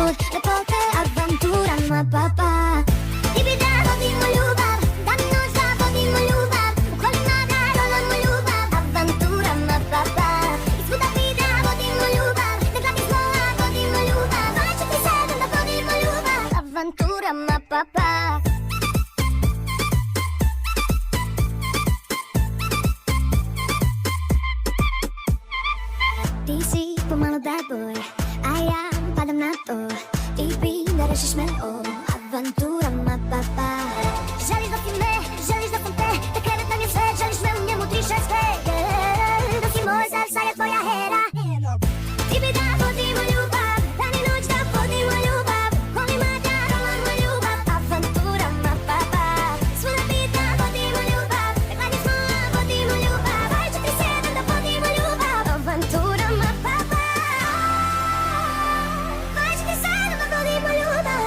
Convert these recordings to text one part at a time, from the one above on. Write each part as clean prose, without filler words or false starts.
od lepote. Avantura ma papa. Ti bi da vodimo ljubav, dan i noć da vodimo ljubav. U kolima da rolamo ljubav. Avantura ma papa. Izvuda ti da vodimo ljubav, ne gladi zlo, a vodimo ljubav. 24/7 da vodimo ljubav. Avantura ma papa. Ti si pomalo bad boy, a ja padam na to. Ti bi da rešiš me, avantura ma papa. Želiš da si me, želiš da sam te, da krevet nam je sve, želiš me u njemu 365. Da si moj zar, sad je tvoja hera. Ti bi da vodimo ljubav, dan i noć da vodimo ljubav. Kolima da rolamo ljubav, avantura ma papa. Svuda bi da vodimo ljubav, da gladi smo, a vodimo ljubav. 24/7 da vodimo ljubav, avantura ma papa. 24/7 da vodimo ljubav,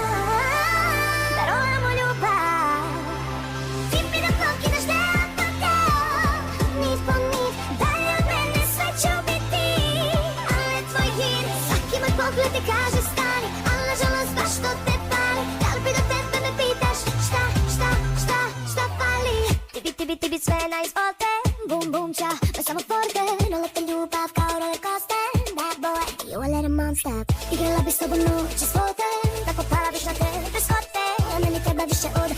da rolamo ljubav. Ti bi da pokineš deo po deo, nit po nit, dalje od mene sve ću biti. Ale tvoj hit, svaki moj pogled ti kaže stani, ali nažalost baš to te pali. Da li bi do tebe me pitaš šta fali? Ti bi sve na izvolte, bum bum ča, baš samo forte. Rola te ljubav kao roller coaster, bad boy, you a little monster. Igrala bi s tobom noć i svote, tako pala biš na te, bez hote. Meni treba više od